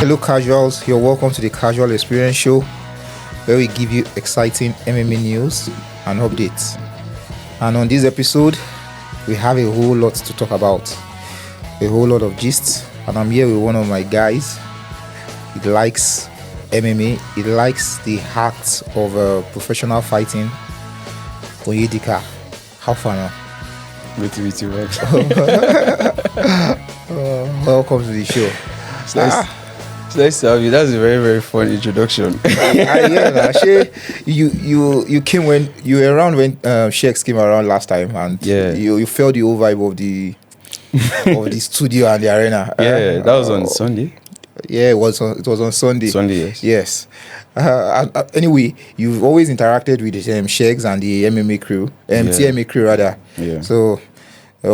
Hello casuals, you're welcome to the Casual Experience Show, where we give you exciting MMA news and updates. And on this episode, we have a whole lot to talk about, a whole lot of gists. And I'm here with one of my guys. He likes MMA, he likes the heart of professional fighting. Oyedika, how far now? Good to meet you, man. Welcome to the show. It's nice to have you. That's a very, very fun introduction. You came when you were around when Sheiks came around last time, and you felt the whole vibe of the studio and the arena. Yeah, that was on Sunday. Yeah, it was on Sunday. Sunday, yes. Anyway, you've always interacted with the Sheiks and the MMA crew, TMA crew rather. Yeah. So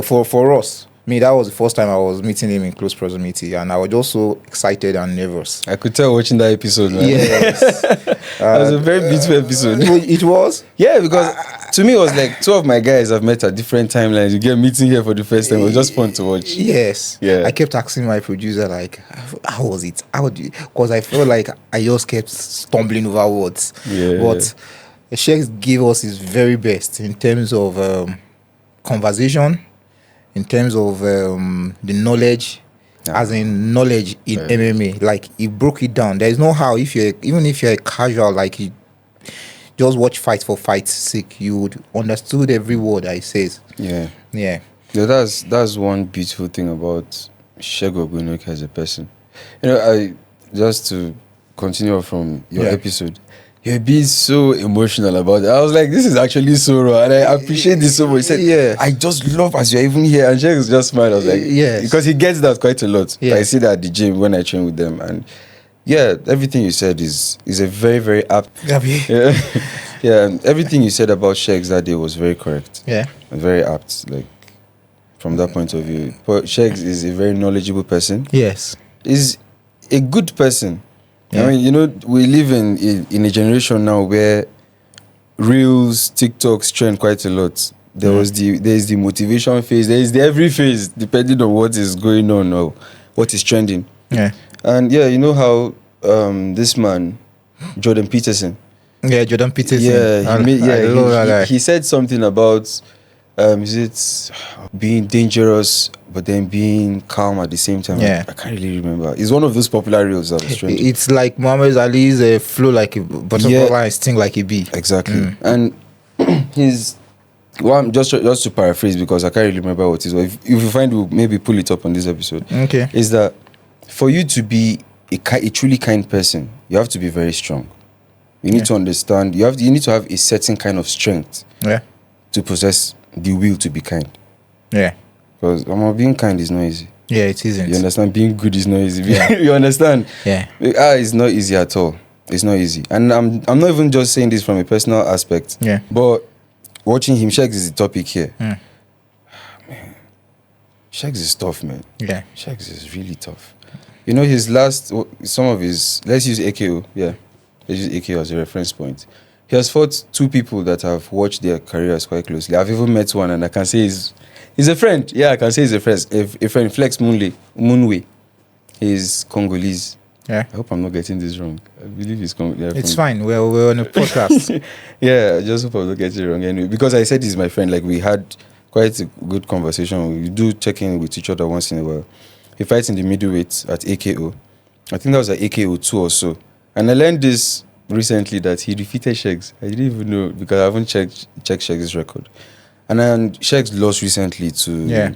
for us, that was the first time I was meeting him in close proximity, and I was just so excited and nervous. I could tell watching that episode, man. Yes. It was a very beautiful episode. It was? Yeah, because to me, it was like two of my guys I've met at different timelines. You get meeting here for the first time. It was just fun to watch. Yes. Yeah. I kept asking my producer, like, how was it? Because I felt like I just kept stumbling over words. Yeah. But Sheikh gave us his very best in terms of conversation, in terms of the knowledge, as in knowledge in MMA. Like, he broke it down. There is no how, even if you're a casual, like, you just watch fight for fight's sake, you would understood every word that he says. Yeah. Yeah. Yeah, that's one beautiful thing about Sheikh Ogbunoke as a person. I just to continue from your episode, you're being so emotional about it. I was like, this is actually so raw, and I appreciate this so much. He said, I just love as you're even here, and Sheikh just smiled. I was like, because he gets that quite a lot. Yeah. I see that at the gym when I train with them, and everything you said is a very, very apt. And everything you said about Sheiks that day was very correct. Yeah, very apt. Like, from that point of view, but Sheiks is a very knowledgeable person. Yes, is a good person. Yeah. I mean, we live in a generation now where reels, TikToks trend quite a lot. There's the motivation phase, there is the every phase, depending on what is going on or what is trending. Yeah. And you know how this man, Jordan Peterson. Yeah, Jordan Peterson. He said something about is it being dangerous but then being calm at the same time? Yeah. I can't really remember. It's one of those popular reels that was trending. It's like Muhammad Ali's flow like a butterfly, sting like a bee. Exactly. And he's just to paraphrase, because I can't really remember what it is. If you find, we'll maybe pull it up on this episode. Okay. Is that for you to be a truly kind person, you have to be very strong. You need to understand. You need to have a certain kind of strength. Yeah. To possess the will to be kind. Yeah. Because being kind is not easy. Yeah, it isn't. You understand? Being good is not easy. Yeah. You understand? Yeah. It's not easy at all. It's not easy. And I'm not even just saying this from a personal aspect. Yeah. But watching him, Sheiks is the topic here. Man, Sheiks is tough, man. Yeah. Sheiks is really tough. His let's use AKO. Yeah. Let's use AKO as a reference point. He has fought two people that have watched their careers quite closely. I've even met one, and I can say he's a friend. Yeah, I can say he's a friend. A friend, Flex Moonway. He's Congolese. Yeah. I hope I'm not getting this wrong. I believe he's Congolese. It's fine. We're on a podcast. Yeah, I just hope I'm not getting it wrong anyway. Because I said he's my friend. Like, we had quite a good conversation. We do check in with each other once in a while. He fights in the middleweight at AKO. I think that was at AKO 2 or so. And I learned this recently, that he defeated Sheiks. I didn't even know, because I haven't checked Sheiks' record. And then Sheiks lost recently to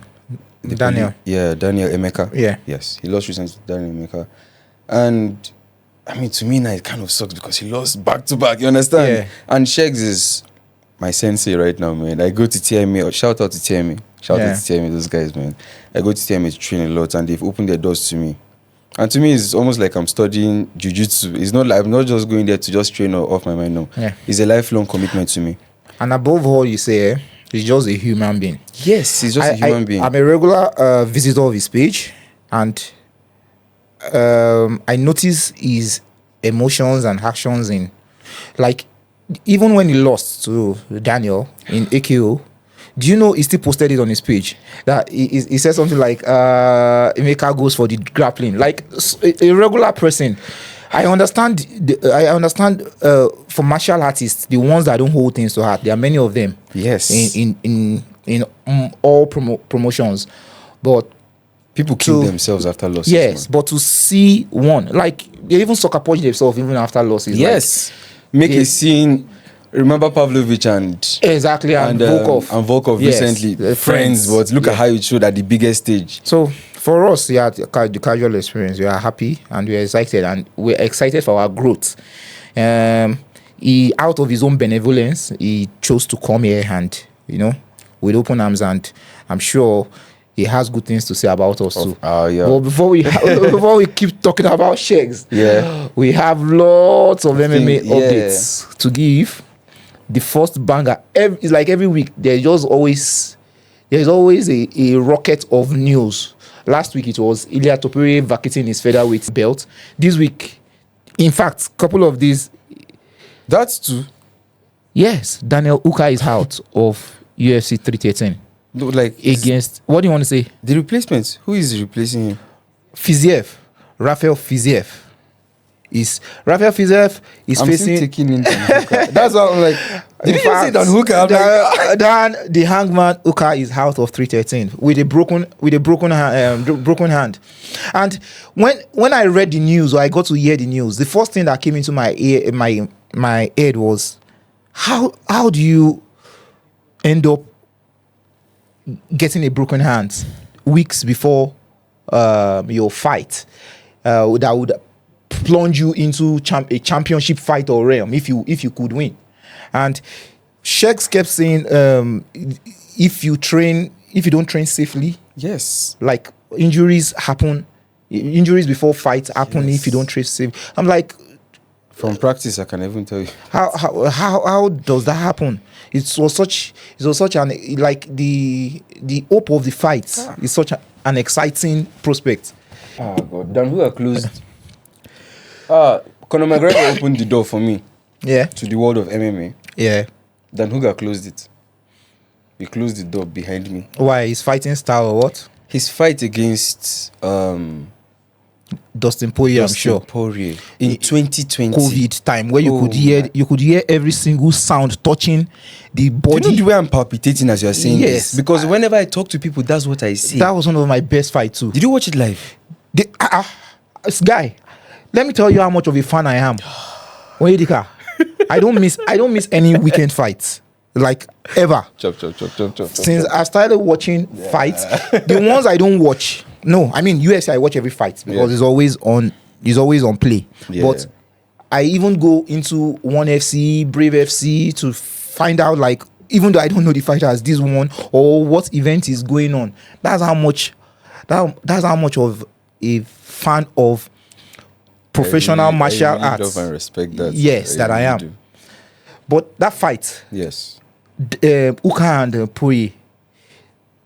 Daniel. Daniel Emeka. Yeah. Yes, he lost recently to Daniel Emeka. And to me now it kind of sucks, because he lost back to back. You understand? Yeah. And Sheiks is my sensei right now, man. I go to TMA, or shout out to TMA. Shout out to TMA, those guys, man. I go to TMA to train a lot, and they've opened their doors to me. And to me, it's almost like I'm studying jiu-jitsu. It's not like I'm not just going there to just train off my mind, no. Yeah. It's a lifelong commitment to me. And above all, you say, he's just a human being. Yes, he's just a human being. I'm a regular visitor of his page, and I notice his emotions and actions in, like, even when he lost to Daniel in AKO, Do you know he still posted it on his page? That he said something like, Emeka goes for the grappling. Like a regular person. I understand for martial artists, the ones that don't hold things to heart, there are many of them. Yes. In all promotions. But people kill themselves after losses. Yes, man. But to see one, like they even sucker punch themselves even after losses. Yes. Like, make a scene. Remember Pavlovich and Volkov recently, friends. But look at how it showed at the biggest stage. So for us, yeah, the casual experience, we are happy and we are excited, and we're excited for our growth. He, out of his own benevolence, he chose to come here and with open arms, and I'm sure he has good things to say about us too. Yeah. But before we keep talking about Sheks, we have lots of MMA updates to give. The first banger, it's like every week there's always a rocket of news. Last week it was Ilia Topuria vacating his featherweight belt. This week, in fact, couple of these. That's two. Yes, Daniel Uka is out of UFC 313. No, like against, what do you want to say? The replacements. Who is replacing him? Rafael Fiziev. Rafael Fiziev is facing. Taking into Hooker. That's what I'm like. Did you say Dan Hooker? The Hangman Hooker is out of 313 with a broken hand. And when I read the news, or I got to hear the news, the first thing that came into my ear, my head was, how do you end up getting a broken hand weeks before your fight that would plunge you into a championship fight or realm if you could win? And Sheks kept saying, if you don't train safely, yes, like injuries before fights happen. If you don't train safe, I'm like, from practice I can even tell you how does that happen? It was such an, like, the hope of the fight is such an exciting prospect. Oh God, Dan Hooker closed. Conor McGregor opened the door for me. Yeah. To the world of MMA. Yeah. Dan Hooker closed it. He closed the door behind me. Why? His fighting style or what? His fight against Dustin Poirier, I'm sure. Poirier in 2020 COVID time, where you could hear every single sound touching the body. Do you know the way I'm palpitating as you are saying yes. this? Because whenever I talk to people, that's what I see. That was one of my best fights too. Did you watch it live? This guy, let me tell you how much of a fan I am. Onyedika, I don't miss any weekend fights, like, ever. Chop. Since I started watching fights, the ones I don't watch. No, I mean UFC, I watch every fight because it's always on play. Yeah. But I even go into One FC, Brave FC to find out, like, even though I don't know the fighters, this one or what event is going on. That's how much of a fan of professional martial arts. Love and respect that. Yes, that I am. Do. But that fight, yes, Uka and Poirier,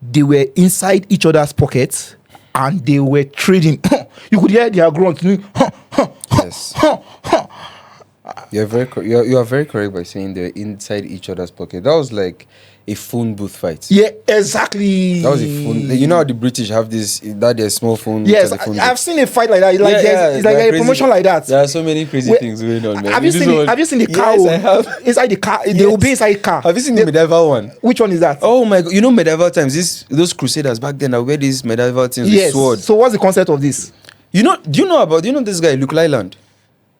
they were inside each other's pockets and they were trading. You could hear their grunts. Yes. You are very correct by saying they're inside each other's pocket. That was like a phone booth fight. Yeah, exactly. That was a phone. You know how the British have this, that their small phone. Yes, I've seen a fight like that. Like, it's like a promotion like that. There are so many crazy things going on, man. Have you seen the car? Yes, I have. Inside the car, they will be inside the car. Have you seen the medieval one? Which one is that? Oh my God! You know medieval times. Those crusaders back then, I wear these medieval things with swords. So what's the concept of this? Do you know this guy, Luke Lyland?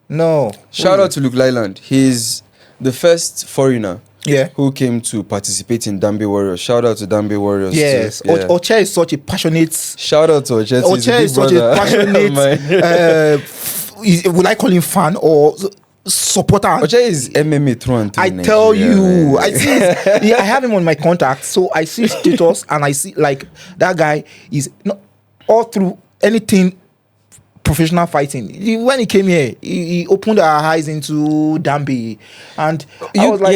No. Shout out to Luke Lyland. He's the first foreigner who came to participate in Dambe Warriors. Shout out to Dambe Warriors. Yes. Yeah. Oche is such a passionate. Shout out to Oche. Oche is such a passionate. Would I call him fan or supporter? Oche is MMA through and through. I tell you, I see. I have him on my contact, so I see his status and I see, like, that guy is not all through anything professional fighting. When he came here, he opened our eyes into Dambe, and I was like,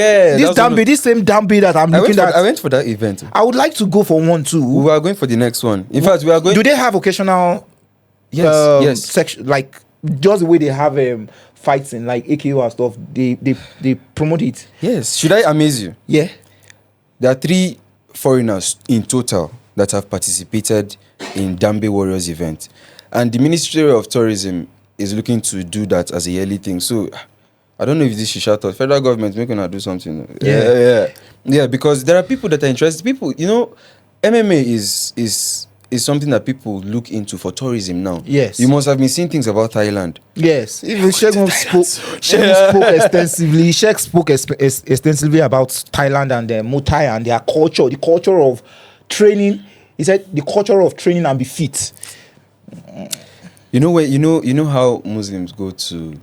this same Dambe that I'm looking at. I went for that event. I would like to go for one too. We are going for the next one. In fact, we are going. Do they have occasional? Yes. Section, like, just the way they have fights in, like, AKO and stuff. They promote it. Yes. Should I amaze you? Yeah. There are 3 foreigners in total that have participated in Dambe Warriors event. And the Ministry of Tourism is looking to do that as a yearly thing. So I don't know if this should shout out. Federal government making her do something. Yeah, because there are people that are interested. People, MMA is something that people look into for tourism now. Yes. You must have been seeing things about Thailand. Yes. Even Shegun spoke extensively about Thailand and their Muay Thai and their culture, the culture of training. He said the culture of training and be fit. You know how Muslims go to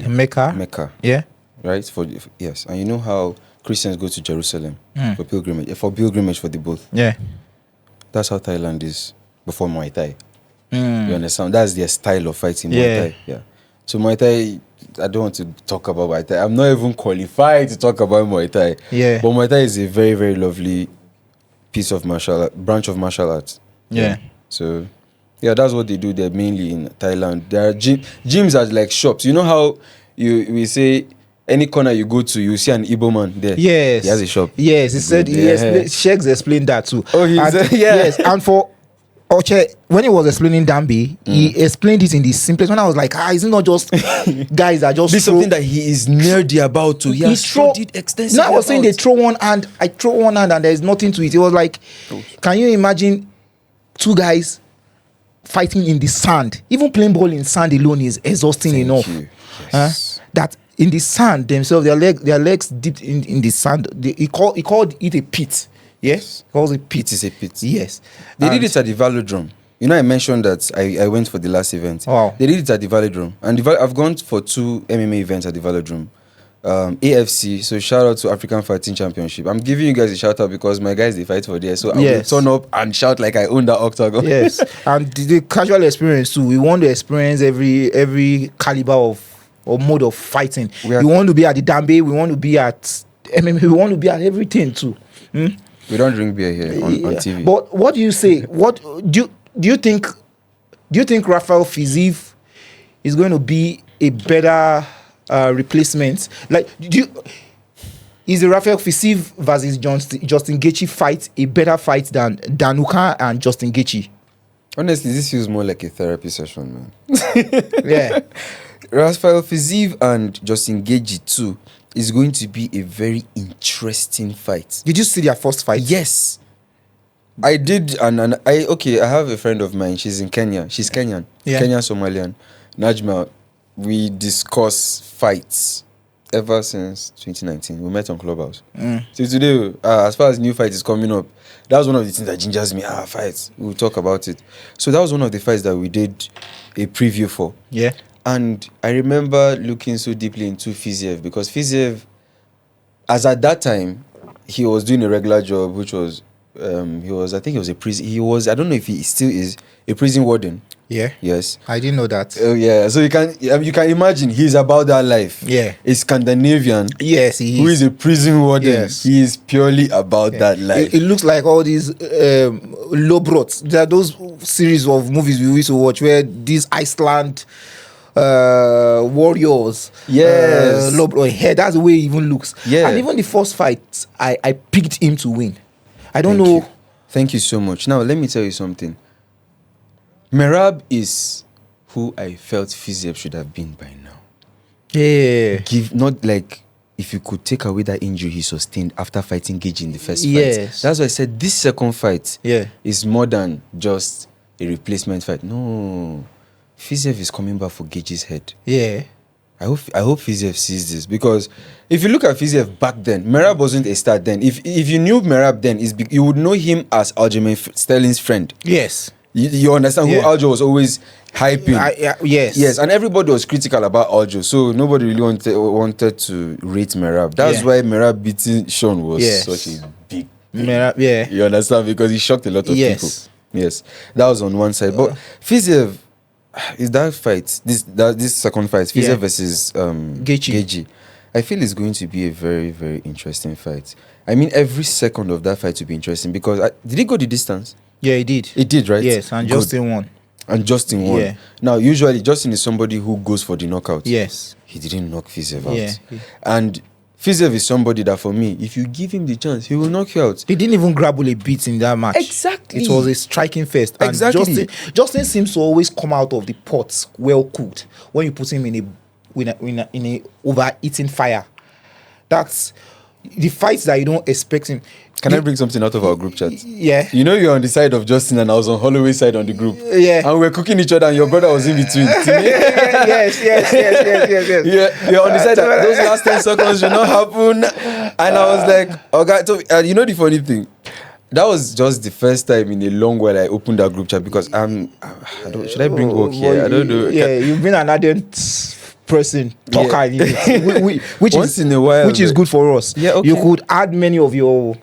Mecca. Mecca. Yeah. Right? Yes. And you know how Christians go to Jerusalem for pilgrimage for the both. Yeah. That's how Thailand is before Muay Thai. You understand? That's their style of fighting, Muay Thai. Yeah. So Muay Thai, I don't want to talk about Muay Thai. I'm not even qualified to talk about Muay Thai. Yeah. But Muay Thai is a very, very lovely branch of martial arts. Yeah. So, yeah, that's what they do there mainly in Thailand. There are gyms are like shops. You know how we say any corner you go to, you see an Igbo man there. Yes. He has a shop. Yes, he said, Sheiks explained that too. Oh, he said, yeah. Yes, and for Oche, when he was explaining Dambe, he explained it in the simplest. When I was like, is it not just guys that just this something that he is nerdy about to? He has studied extensively. No, I was saying they throw one hand, I throw one hand and there is nothing to it. It was like, can you imagine two guys fighting in the sand? Even playing ball in sand alone is exhausting enough. Yes. That in the sand themselves, their legs dipped in the sand. He called it a pit. Yes, he calls it pit. It is a pit. Yes, they did it at the Velodrome. I mentioned that I went for the last event. Wow. They did it at the Velodrome, and I've gone for 2 MMA events at the Velodrome. AFC, so shout out to African Fighting Championship. I'm giving you guys a shout out because my guys, they fight for there, so I will turn up and shout like I own that octagon. Yes, and the casual experience too. We want to experience every caliber or mode of fighting. We want to be at the Dambe, we want to be at MMA, we want to be at everything too. We don't drink beer here on TV. But what do you say? What do you think? Do you think Rafael Fiziev is going to be a better replacement? Like, is the Rafael Fiziev versus Justin Gaethje fight a better fight than Danuka and Justin Gaethje? Honestly, this feels more like a therapy session, man. Yeah. Rafael Fiziev and Justin Gaethje too is going to be a very interesting fight. Did you see their first fight? Yes, I did, and I have a friend of mine. She's in Kenya. She's Kenyan, Kenyan Somalian, Najma. We discuss fights ever since 2019. We met on Clubhouse. So today, as far as new fight is coming up, that was one of the things that gingers me. Fights. We'll talk about it. So that was one of the fights that we did a preview for. Yeah. And I remember looking so deeply into Fiziev because Fiziev, as at that time, he was doing a regular job, which was, I don't know if he still is, a prison warden. Yeah. Yes. I didn't know that. Oh, yeah. So you can imagine he's about that life. Yeah. A Scandinavian. Yes, he is. Who is a prison warden. Yes. He is purely about that life. It looks like all these Lobrots. There are those series of movies we used to watch where these Iceland warriors. Yes. That's the way he even looks. Yeah. And even the first fight, I picked him to win. I don't know. Thank you so much. Now, let me tell you something. Merab is who I felt Fiziev should have been by now. Yeah. Not like if you could take away that injury he sustained after fighting Gaethje in the first fight. Yes. That's why I said this second fight is more than just a replacement fight. No. Fiziev is coming back for Gaethje's head. Yeah. I hope Fiziev sees this because if you look at Fiziev back then, Merab wasn't a star then. If you knew Merab then, you would know him as Aljamain Sterling's friend. Yes. You understand who Aljo was always hyping. Yes. Yes, and everybody was critical about Aljo, so nobody really wanted to rate Merab. That's why Merab beating Sean was such a big Merab, yeah. You understand? Because he shocked a lot of people. Yes. That was on one side. But Fiziev, is that fight, this second fight, Fiziev versus Gaethje, I feel it's going to be a very, very interesting fight. I mean, every second of that fight will be interesting because did he go the distance? Yeah, he did. He did, right? Yes, and Justin won. And Justin won. Yeah. Now, usually, Justin is somebody who goes for the knockout. Yes. He didn't knock Fiziev out. Yeah. And Fiziev is somebody that for me, if you give him the chance, he will knock you out. He didn't even grapple a bit in that match. Exactly. It was a striking fest. And Exactly. Justin seems to always come out of the pots well cooked when you put him in a overeating fire. That's the fights that you don't expect him. Can I bring something out of our group chat? Yeah. You know you're on the side of Justin and I was on Holloway's side on the group. Yeah. And we were cooking each other and your brother was in between. yes. Yeah, you're on the side that those last 10 seconds should not happen. And I was like, okay. So, you know the funny thing? That was just the first time in a long while I opened that group chat because should I bring work here? I don't know. Yeah, you've been an ardent person, talker, which Once is in a while, which is good for us. Yeah, okay. You could add many of your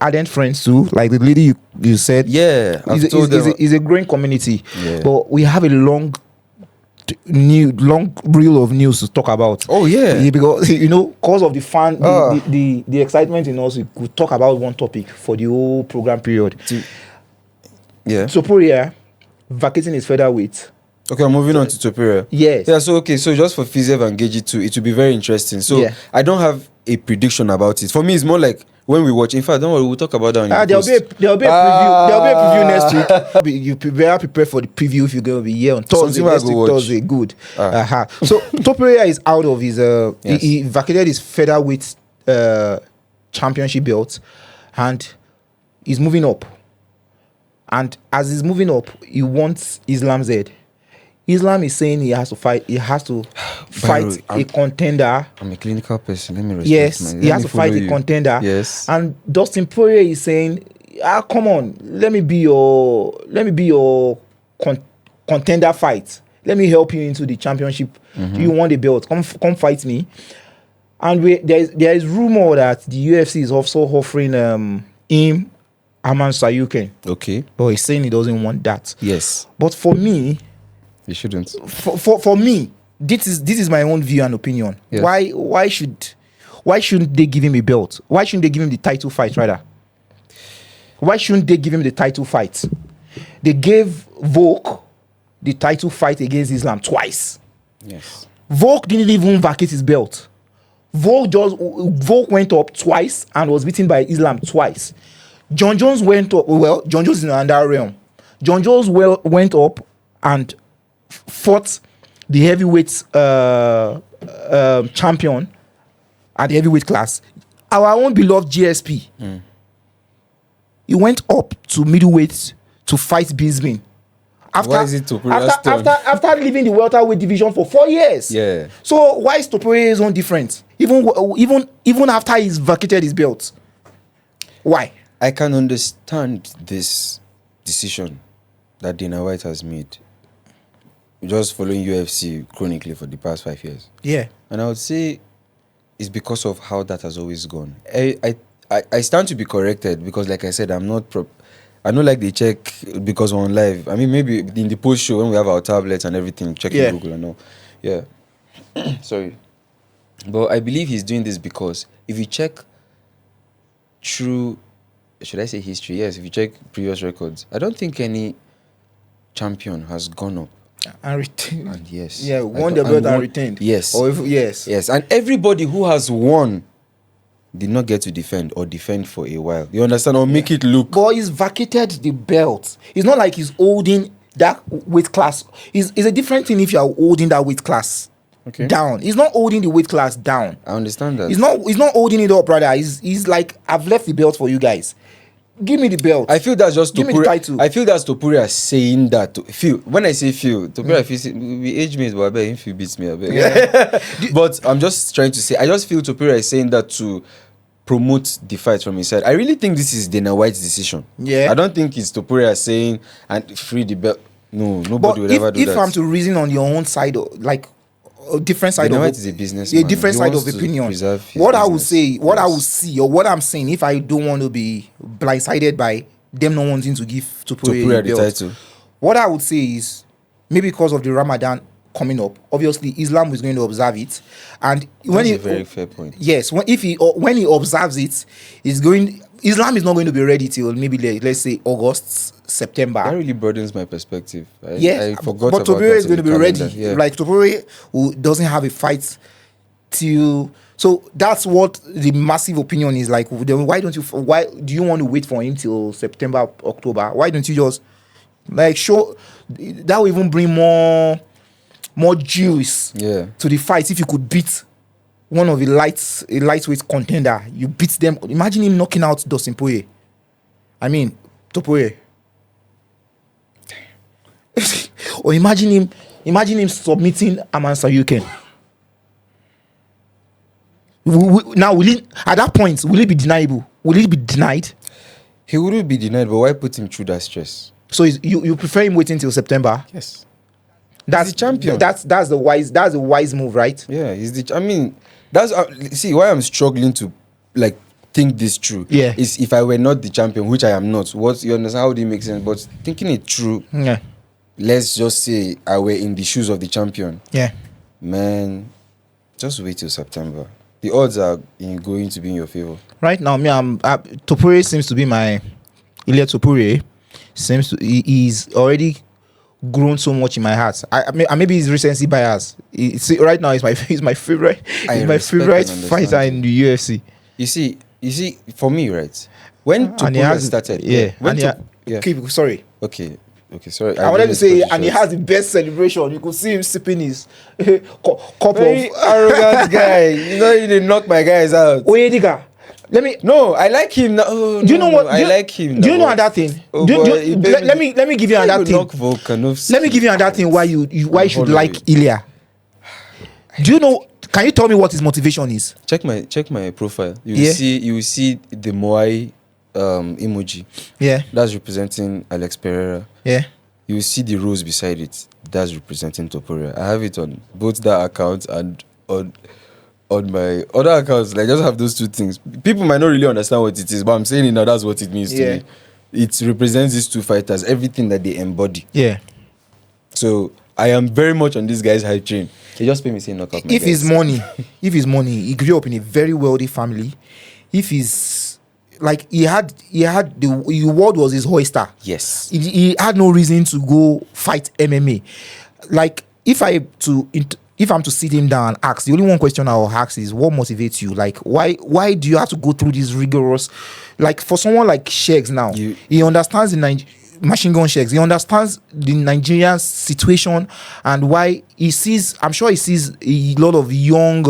ardent friends too, like the lady you said. Yeah, I've told them. It's a growing community, Yeah. but we have a long reel of news to talk about. Oh yeah, because because of the fan, the excitement in us, we could talk about one topic for the whole program period. Yeah. Topuria vacating his featherweight. Okay, I'm moving on to Topuria. Yes. Yeah, so just for Fiziev and Geji too, it will be very interesting. So Yeah. I don't have a prediction about it. For me, it's more like when we watch. In fact, don't worry, we'll talk about that on There'll be a preview. There'll be a preview next week. You better prepare for the preview if you're going to be here on Thursday. Something I Next go week, watch. Thursday, good. So Topuria is out of his. Yes. He vacated his featherweight championship belt, and he's moving up. And as he's moving up, he wants Islam's head. Islam is saying he has to fight. He has to fight a contender. I'm a clinical person. Let me respect Yes, he has to fight a contender. Yes. And Dustin Poirier is saying, come on, let me be your contender fight. Let me help you into the championship. You want the belt? Come fight me. And there is rumor that the UFC is also offering him Aman Sayuken. Okay. But he's saying he doesn't want that. Yes. But for me, You shouldn't. for me, this is my own view and opinion. Yes. Why shouldn't they give him a belt? Why shouldn't they give him the title fight rather? Why shouldn't they give him the title fight? They gave Volk the title fight against Islam twice. Yes. Volk didn't even vacate his belt. Volk went up twice and was beaten by Islam twice. John Jones went up. Well, John Jones is in another realm. John Jones went up and fought the heavyweight champion at the heavyweight class. Our own beloved GSP. He went up to middleweight to fight Binsman. Why is it Topuria's turn? After leaving the welterweight division for 4 years. Yeah. So why is Topuria's own different? Even after he's vacated his belt. Why? I can understand this decision that Dana White has made. Just following UFC chronically for the past 5 years. Yeah. And I would say it's because of how that has always gone. I stand to be corrected because, like I said, I don't like the check because we're on live. I mean, maybe in the post show when we have our tablets and everything, checking Google and all. Yeah. Sorry. But I believe he's doing this because if you check through, should I say history? Yes, if you check previous records, I don't think any champion has gone up. And retained. And yes. Yeah, won the belt and retained. Yes. Yes. Yes. And everybody who has won did not get to defend or defend for a while. You understand? Or make it look. But he's vacated the belt. It's not like he's holding that weight class. It's a different thing if you are holding that weight class down. He's not holding the weight class down. I understand that. He's not holding it up, brother. He's like, I've left the belt for you guys. Give me the belt. I feel that's just Give me the title. I feel that's Topuria saying that. When I say feel, Topuria feels we age mates, but I bet if he beats me, I bet. Yeah. But I'm just trying to say, I just feel Topuria is saying that to promote the fight from his side. I really think this is Dana White's decision. Yeah. I don't think it's Topuria saying and free the belt. No, nobody would ever do that. If I'm to reason on your own side, like a different side Dana of White is a businessman. a different He side wants of to opinion. preserve his What I will business. say, what I Yes. will see, or what I'm saying, if I don't want to be blindsided by them not wanting to give Topuria the belt, title. what I would say is maybe because of the Ramadan coming up, obviously Islam is going to observe it, and when That's he a very fair point. yes, when he observes it, Islam is not going to be ready till maybe let's say August, September. That really broadens my perspective. Yes, I forgot but about Topuria that is in going to the be ready. calendar. Yeah. Like Topuria, who doesn't have a fight till. So that's what the massive opinion is like. Then why do you want to wait for him till September, October? Why don't you just like show that will even bring more juice to the fight if you could beat one of the lightweight contender. You beat them. Imagine him knocking out Dustin Poirier. I mean, Topuria. Or imagine him submitting Amansa Yuken. Now, at that point, will it be deniable? Will it be denied? He wouldn't be denied, but why put him through that stress? So you prefer him waiting till September? Yes. That's he's the champion. That's the wise move, right? Yeah, that's see why I'm struggling to like think this through. Yeah. Is if I were not the champion, which I am not. What you understand? How do it make sense? But thinking it through. Yeah. Let's just say I were in the shoes of the champion. Yeah. Man, just wait till September. The odds are going to be in your favor. Right now, Topuria seems to be my Ilia Topuria. He's already grown so much in my heart. Maybe he's recency bias. Right now, he's my favorite. He's my favorite fighter in the UFC. You see, for me, right? When Topuria started, sorry. Okay, sorry. I wanted to say, and he has the best celebration. You could see him sipping his cup Very of arrogant guy. You know, he didn't knock my guys out. Oyediga. No, I like him now. Do you know what? I like him. Do you know another thing? Let me give you another thing. Let me give you another thing why you should like Ilia. Do you know? Can you tell me what his motivation is? Check my profile. You will see the Moai emoji. Yeah. That's representing Alex Pereira. Yeah. You will see the rose beside it. That's representing Topuria. I have it on both that account and on my other accounts. Like, just have those two things. People might not really understand what it is, but I'm saying it now. That's what it means to me. It represents these two fighters, everything that they embody. Yeah. So I am very much on this guy's hype train. They just pay me saying knock out my if his money, he grew up in a very wealthy family. If he's like he had the world was his oyster. Yes. He had no reason to go fight MMA. Like if I'm to sit him down and ask, the only one question I will ask is what motivates you? Like why do you have to go through this rigorous, like for someone like Shakes now, he understands the Machine Gun Shakes, he understands the Nigerian situation and why I'm sure he sees a lot of young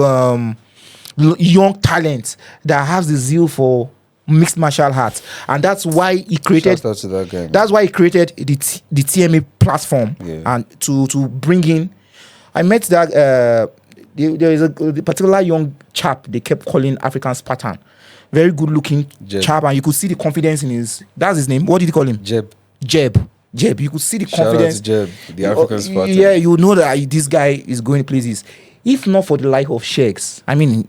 talent that has the zeal for mixed martial arts, and that's why he created. Shout out to that guy. That's why he created the TMA platform, and to bring in. I met that there is a particular young chap they kept calling African Spartan, very good looking chap, and you could see the confidence in his. That's his name. What did he call him? Jeb. You could see the confidence. Shout out to Jeb, the African Spartan. Yeah, you know that this guy is going places. If not for the like of Shakes, I mean,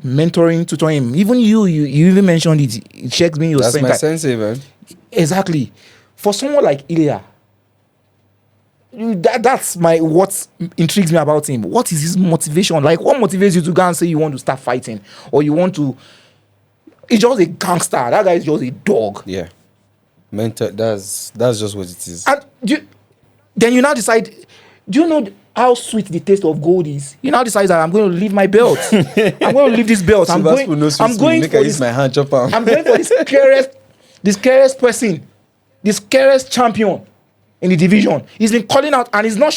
mentoring, tutoring him. Even you even mentioned it. Shakes being your That's my sensei, man. Exactly. For someone like Ilia, that's what intrigues me about him. What is his motivation? Like, what motivates you to go and say you want to start fighting, or you want to? He's just a gangster. That guy is just a dog. Yeah. Mentor. That's just what it is. And then you now decide. Do you know how sweet the taste of gold is? You now decide that I'm going to leave my belt. I'm going to leave this belt. I'm going for this. My hand chop out. I'm going for this scariest person, this scariest champion in the division. He's been calling out, and he's not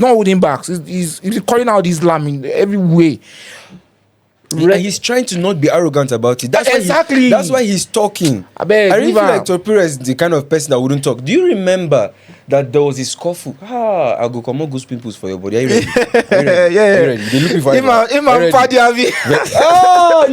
holding back. He's been calling out Islam in every way. He's trying to not be arrogant about it. That's why he's talking. I really feel like Topuria is the kind of person that wouldn't talk. Do you remember that there was a scuffle? I'll go come on goose pimples for your body. Are you ready? Yeah. They're looking for you.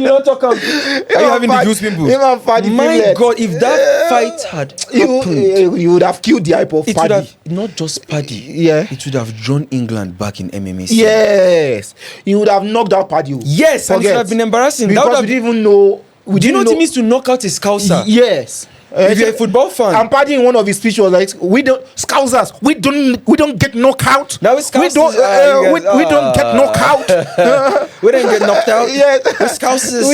You don't talk. Are you having the goose pimples? My God, if that fight had happened, you would have killed the hype of Paddy. Would have not just Paddy. Yeah. It would have drawn England back in MMA. Yes. You would have knocked out Paddy. Yes. And it would have been embarrassing. Because we didn't even know. Do you know what it means to knock out a Scouser? Yes. If you're a football fan, and Paddy in one of his speeches was like, "We don't get knocked out. Now it's we don't get knocked out. We don't get knocked out. Yes, we're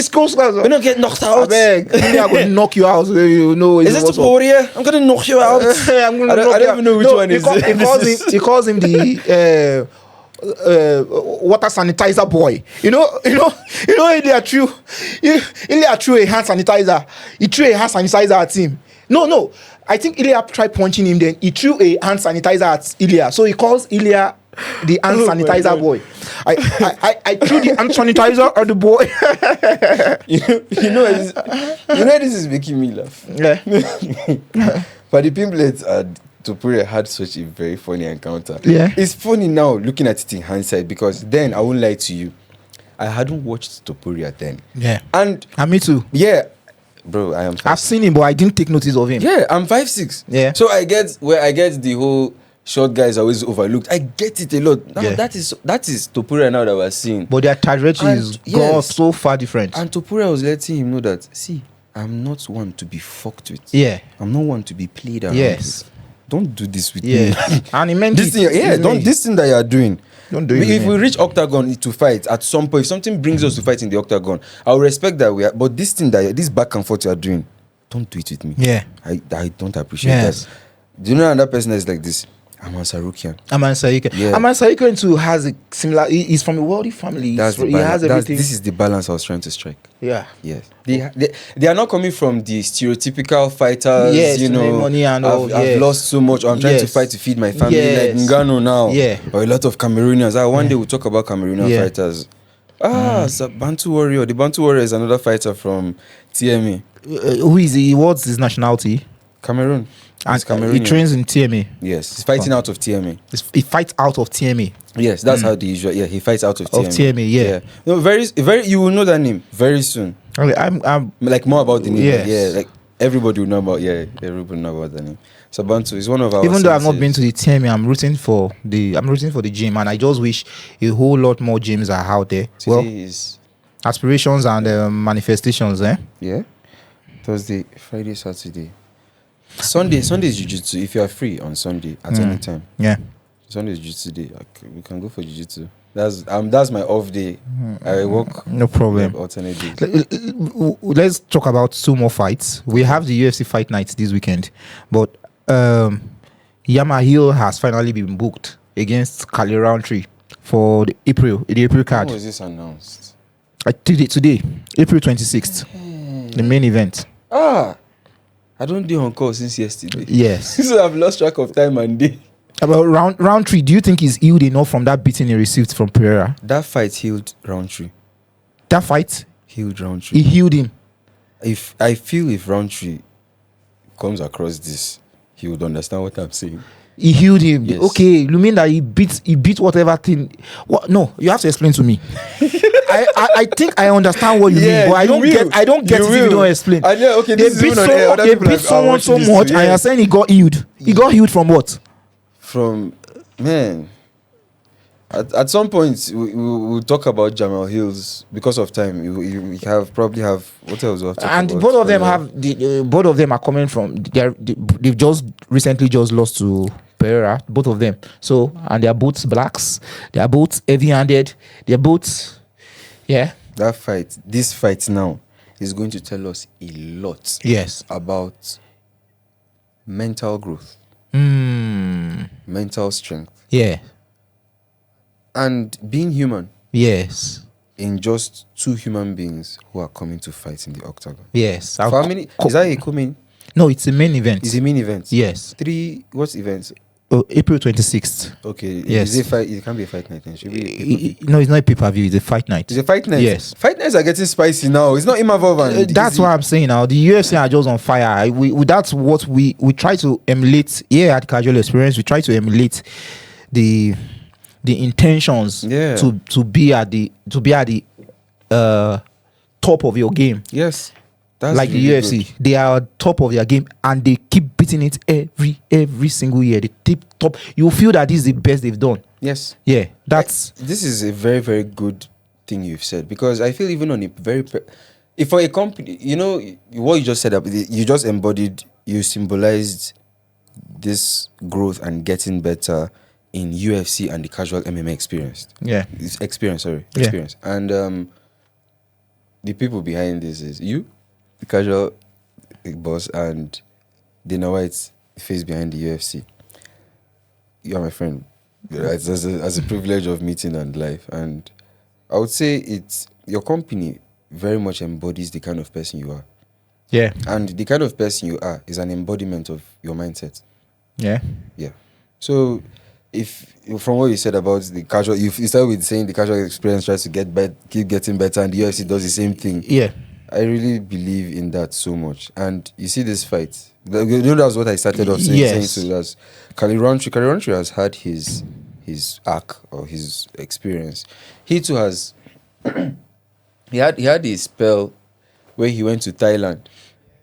Scousers. We don't get knocked out. I'm gonna knock you out. You know, is this Topuria? I'm gonna knock you out. I don't even know which one is. He calls him the water sanitizer boy. You know, Ilia threw a hand sanitizer. He threw a hand sanitizer at him. No. I think Ilia tried punching him. Then he threw a hand sanitizer at Ilia. So he calls Ilia the hand sanitizer boy. I threw the hand sanitizer at the boy. This is making me laugh. Yeah. But the Pimplet and Topuria had such a very funny encounter. Yeah. It's funny now looking at it in hindsight, because then, I won't lie to you, I hadn't watched Topuria then. Yeah. And me too. Yeah. Bro, I am 5'6". I've seen him, but I didn't take notice of him. Yeah, I'm 5'6". Yeah. So I get the whole short guys always overlooked. I get it a lot. Now that is Topuria now that we're seeing. But their trajectory is gone so far different. And Topuria was letting him know that, see, I'm not one to be fucked with. Yeah. I'm not one to be played around with. Don't do this with me. And he meant this thing, this thing that you are doing. Don't do it. If we reach octagon to fight at some point, if something brings us to fight in the octagon, I'll respect that but this thing this back and forth you are doing, don't do it with me. Yeah. I don't appreciate that. Do you know another person that's like this? Aman Sarukian. Yeah. Aman Sarukian too has a similar. He's from a wealthy family. He has everything. This is the balance I was trying to strike. Yeah. Yes. They are not coming from the stereotypical fighters. Yes, you know, money and all. I've lost so much. I'm trying to fight to feed my family, like Ngannou now. Yeah. Or a lot of Cameroonians. One day we'll talk about Cameroonian fighters. Bantu Warrior. The Bantu Warrior is another fighter from TMA. Who is he? What's his nationality? Cameroon. And he trains in TMA. Yes, he's fighting out of TMA. He fights out of TMA. Yes, that's how the usual. Yeah, he fights out of TMA. Of TMA, yeah. No, very. You will know that name very soon. Okay, I'm like more about the name. Yes. Yeah, like everybody will know about. Yeah, everybody know about the name. So Bantu is one of our. Even though I've not been to the TMA, I'm rooting for the gym, and I just wish a whole lot more gyms are out there. Aspirations and manifestations, Yeah. Thursday, Friday, Saturday. Sunday is jiu-jitsu. If you are free on Sunday at any time. Yeah. Sunday is jiu-jitsu day. We can go for jiu-jitsu. That's my off day. I work. No problem. Alternate days. Let's talk about 2 more fights. We have the UFC fight night this weekend, but Yamahiro has finally been booked against Kali Roundtree for the April card. When was this announced? Today, April 26th, the main event. I don't do on call since yesterday. Yes. So I've lost track of time and day. About Roundtree, do you think he's healed enough from that beating he received from Pereira? That fight healed Roundtree. That fight? Healed Roundtree. He healed him. If Roundtree comes across this, he would understand what I'm saying. He healed him. Yes. Okay, you mean that he beat whatever thing? What? No, you have to explain to me. I think I understand what you mean, but I don't get it if you don't explain. I know. Okay, they beat someone so much, and you're saying he got healed. He got healed from what? From man. At some point we'll talk about Jamal Hills because of time. We probably have what else? And both of them both of them are coming from. They've just recently lost to Pereira. Both of them. So and they are both blacks. They are both heavy-handed. They are both. Yeah. This fight now is going to tell us a lot. Yes. About mental growth. Mental strength. Yeah. And being human. Yes. In just 2 human beings who are coming to fight in the octagon. Yes. For how many? Is that a co-main? No, it's a main event. It's a main event. Yes. 3 what events? April 26th. Okay. Yes. It can't be a fight night then. No, it's not a pay-per-view. It's a fight night. It's a fight night. Yes. Fight nights are getting spicy now. It's not Imavov. That's what I'm saying now. The UFC are just on fire. That's what we try to emulate here at Casual Experience. We try to emulate the intentions to be at the top of your game. Yes. That's like really the UFC. Good. They are top of their game and they keep beating it every single year. They keep top. You feel that this is the best they've done. Yes. Yeah. This is a very, very good thing you've said, because I feel even on a very if for a company, you know what you just said, you just embodied, you symbolized this growth and getting better in UFC and the casual MMA experience. Yeah. Experience. Yeah. And the people behind this is you, the casual boss, and Dana White's face behind the UFC. You are my friend. as a privilege of meeting and life. And I would say it's your company very much embodies the kind of person you are. Yeah. And the kind of person you are is an embodiment of your mindset. Yeah. Yeah. So if from what you said about the casual, you started with saying the casual experience tries to keep getting better, and the UFC does the same thing. Yeah. I really believe in that so much. And you see this fight. You know, that's what I started off saying. Yes. Saying so that's Kali Rountree has had his arc or his experience. He too has. he had a spell where he went to Thailand.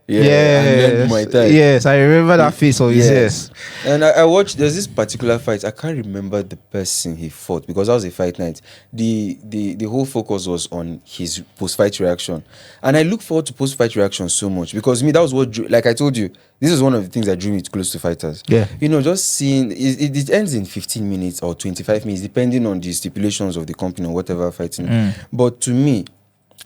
And then Muay Thai. Yes, I remember that face of his. Yes. And I watched. There's this particular fight. I can't remember the person he fought because that was a fight night. The whole focus was on his post-fight reaction, and I look forward to post-fight reaction so much because me, that was what like I told you, this is one of the things that drew me close to fighters. Yeah. You know, just seeing it ends in 15 minutes or 25 minutes depending on the stipulations of the company or whatever fighting. But to me,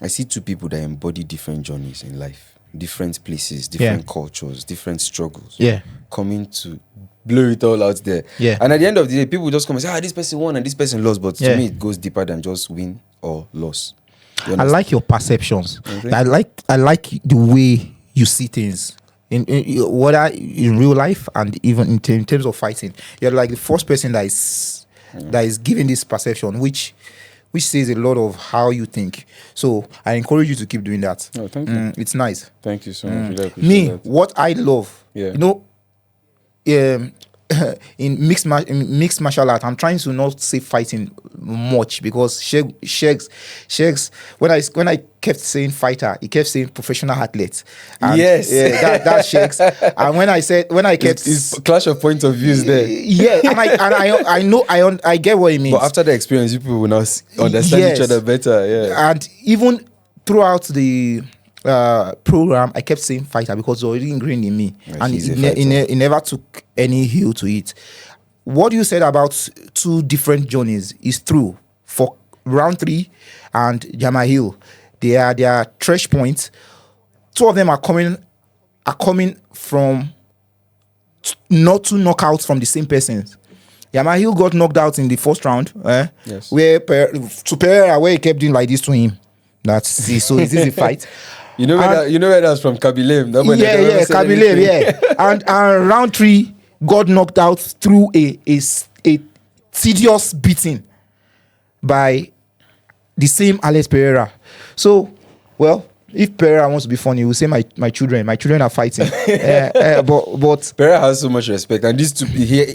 I see two people that embody different journeys in life. Different places, different cultures, different struggles. Yeah. Coming to blow it all out there. Yeah. And at the end of the day, people just come and say, this person won and this person lost. But to me, it goes deeper than just win or loss. I like your perceptions. Okay. I like the way you see things. In whether in real life and even in terms of fighting. You're like the first person that is giving this perception, which says a lot of how you think. So I encourage you to keep doing that. Oh, thank you. It's nice. Thank you so much. Really appreciate that. What I love, you know, in mixed martial art, I'm trying to not say fighting much because Shegs, when I kept saying fighter, he kept saying professional athlete. And that's Shegs. And when I kept it's clash of points of views there. And I know I get what he means. But after the experience, people will now understand each other better. Yeah. And even throughout the program, I kept saying fighter because it was already ingrained in me, and it never took any heel to it. What you said about two different journeys is true for round 3 and Jamahil. They are thresh points. Two of them are coming from not two knockouts from the same person. Jamahil got knocked out in the first round, where Pereira, where he kept doing like this to him. So is this a fight? You know where that's from? Kabilem. Kabilem, and round 3 got knocked out through a tedious beating by the same Alex Pereira. So, well, if Pereira wants to be funny, he will say my children are fighting. But Pereira has so much respect, and these two,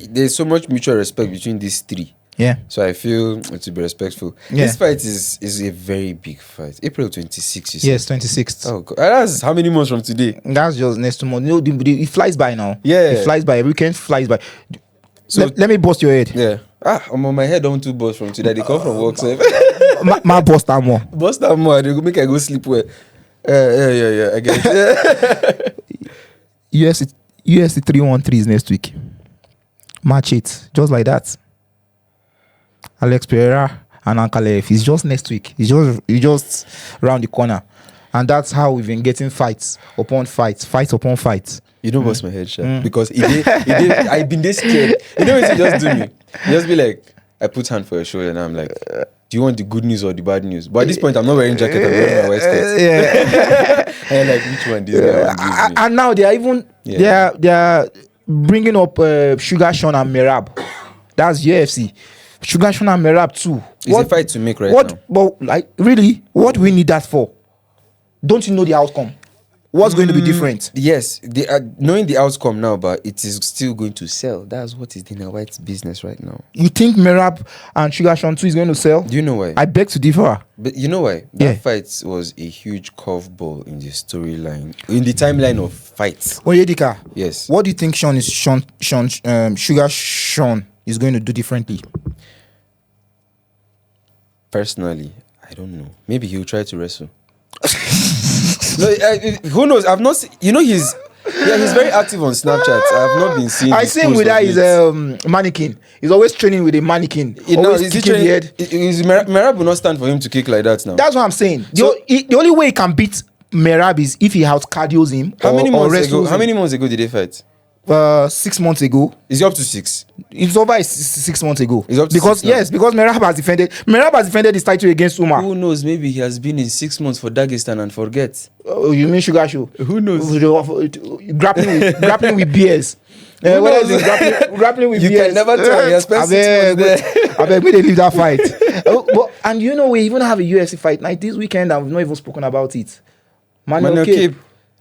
there's so much mutual respect between these three. Yeah. So I feel to be respectful. Yeah. This fight is a very big fight. April 26th. Yes, 26th. Oh God. That's how many months from today? That's just next month. No, it flies by now. Yeah. It flies by. Weekend flies by. So let me bust your head. Yeah. I'm on my head on 2 busts from today. They come from work. So my bust that more. Bust that more. They go make I go sleep well. Yeah. I guess. UFC 313 is next week. March 8. Just like that. Alex Pereira and Ankalev. It's just next week. It's just around the corner. And that's how we've been getting fights upon fights, fights upon fights. You don't bust my head, Sha. Because I've been this scared. You know what you just do me? You just be like, I put hand for your shoulder and I'm like, do you want the good news or the bad news? But at this point, I'm not wearing jacket, I'm wearing my waistcoat. Yeah. And like, which one this guy gives me? And now they are even, they are bringing up Sugar Sean and Merab. That's UFC. Sugar Sean and Merab too. It's a fight to make right now. But like, really, what do we need that for? Don't you know the outcome? What's going to be different? Yes, they are knowing the outcome now, but it is still going to sell. That's what is Dana White's business right now. You think Merab and Sugar Sean too is going to sell? Do you know why? I beg to differ. But you know why? That fight was a huge curveball in the storyline, in the timeline of fights. Oyedika. Yes. What do you think Sugar Sean is going to do differently? Personally, I don't know. Maybe he'll try to wrestle. No, who knows? I've not seen, he's very active on Snapchat. I've not been seeing. I see him with that. He's a mannequin. He's always training with a mannequin. Always kicking the head. Merab will not stand for him to kick like that now. That's what I'm saying. The only way he can beat Merab is if he out cardios him. How many months ago did they fight? 6 months ago. Is he up to 6? It's over 6 months ago. It's up to because 6 now. yes, because Merab has defended his title against Umar. Who knows? Maybe he has been in 6 months for Dagestan and forget. Oh, you mean Sugar Show? Who knows? Grappling with beers. What is grappling with You beers? can never tell. He has spent 6 months there. I beg me they leave that fight. And you know, we even have a UFC fight night this weekend, and we've not even spoken about it. Manel Kape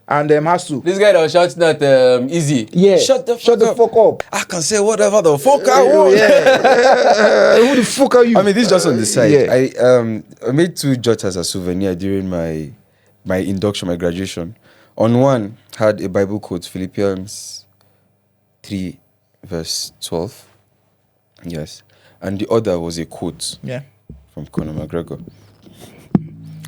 and Asu. This guy that was shouting at Easy. Yeah. Shut the fuck up. I can say whatever the fuck I want. Who the fuck are you? I mean, this is just on the side. Yeah. I made 2 jots as a souvenir during my induction, my graduation. On one, had a Bible quote, Philippians 3, verse 12. Yes. And the other was a quote from Conor McGregor.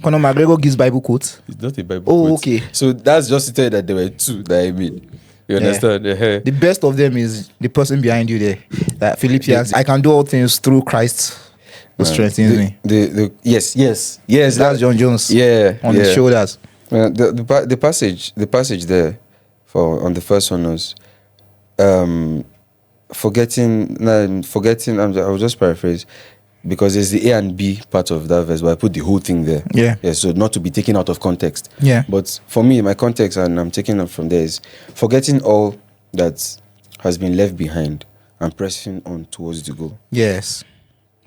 Conor McGregor gives Bible quotes. It's not a Bible quote. Oh, okay. So that's just to tell you that there were 2 that I made. You understand? The best of them is the person behind you there. That Philippians, I can do all things through Christ who strengthens me. Yes. That's John Jones. Yeah. On his shoulders. The passage there on the first one was forgetting. I will just paraphrase, because there's the A and B part of that verse, but I put the whole thing there. Yeah. So not to be taken out of context. Yeah. But for me, my context, and I'm taking it from there, is forgetting all that has been left behind and pressing on towards the goal. Yes.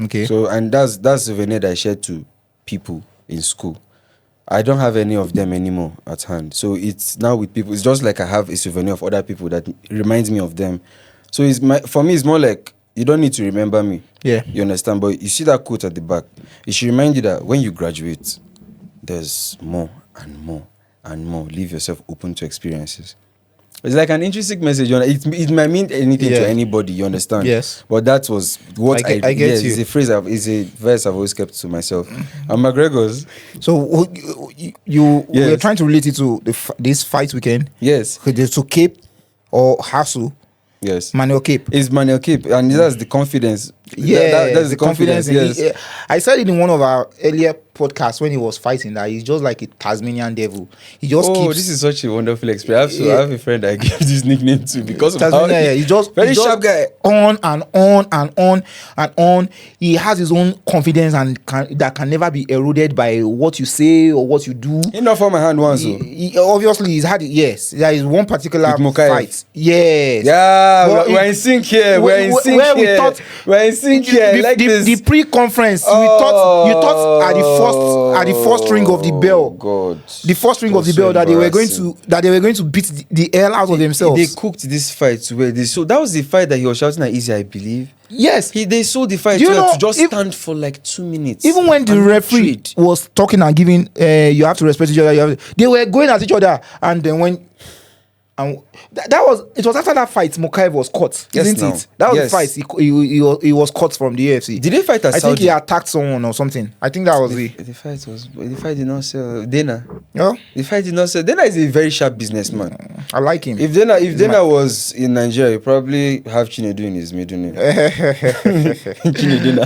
Okay. So, and that's the souvenir that I shared to people in school. I don't have any of them anymore at hand. So it's now with people. It's just like I have a souvenir of other people that reminds me of them. So for me, it's more like, you don't need to remember me. Yeah. You understand? But you see that quote at the back. It should remind you that when you graduate, there's more and more and more. Leave yourself open to experiences. It's like an intrinsic message. It might mean anything to anybody, you understand? Yes. But that was what I get you. It's a phrase, it's a verse I've always kept to myself. And McGregor's. So you were trying to relate it to this fight weekend? Yes. To Kape or Asu? Yes. Manel Kape. It's Manel Kape, and that's the confidence. Yeah, that's the confidence. Yes. I said it in one of our earlier podcasts when he was fighting that he's just like a Tasmanian devil. He just keeps. This is such a wonderful experience. I have a friend I gave this nickname to because of Tasmania. how He's just very sharp guy. On and on and on and on. He has his own confidence and that can never be eroded by what you say or what you do. He not for my hand once. Obviously, he's had it. Yes, there is one particular fight. Yes. Yeah, we're in sync here. We're in sync here. We're in sync here. Like this. The pre-conference, you thought at the first ring of the bell. God. The first ring of the bell that they were going to beat the hell out of themselves. They cooked this fight where so that was the fight that he was shouting at Easy, I believe. Yes. They sold the fight to just stand for like 2 minutes. Even when the referee was talking and giving, you have to respect each other. They were going at each other, and then when. And it was after that fight Makhachev was caught, isn't it? That was the fight. He was caught from the UFC. Did they fight at Saudi? I think he attacked someone or something. I think that was the fight did not sell Dana. Yeah. The fight did not sell. Dana is a very sharp businessman. I like him. If Dana was in Nigeria, he probably have Chinedu in his middle name. Chinedu.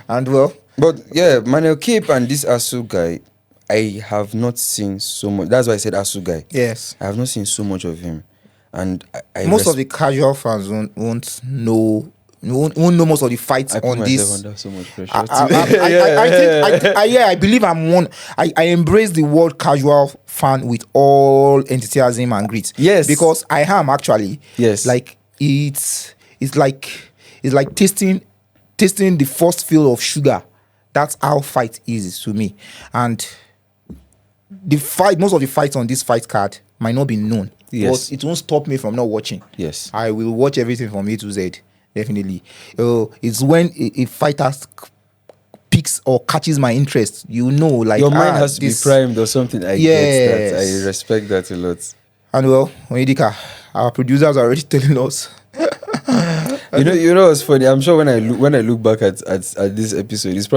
And well. But yeah, Manel Kape and this Asu guy, I have not seen so much. That's why I said Asu guy. Yes. I have not seen so much of him. And most of the casual fans won't know most of the fights on this. Under so much pressure. I believe I'm one. I embrace the word casual fan with all enthusiasm and grit. Yes. Because I am actually. Yes. Like it's like tasting the first feel of sugar. That's how fight is to me. And most of the fights on this fight card might not be known. Yes. But it won't stop me from not watching. Yes. I will watch everything from A to Z. Definitely. It's when a fighter picks or catches my interest, like your mind has to be primed or something. I get that. I respect that a lot. And well, Onidika, our producers are already telling us. You know what's funny? I'm sure when I look back at this episode, it's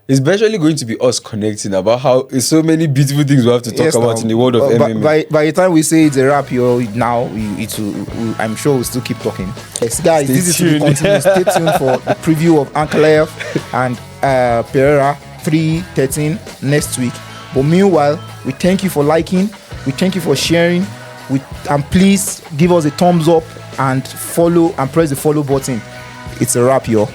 eventually going to be us connecting about how there's so many beautiful things we have to talk about in the world of MMA. By the time we say it's a wrap, I'm sure we'll still keep talking. Yes, guys, this is to be continued. Stay tuned for the preview of Ankalaev and Pereira 3-13 next week. But meanwhile, we thank you for liking, we thank you for sharing, And please give us a thumbs up and follow and press the follow button. It's a wrap, y'all.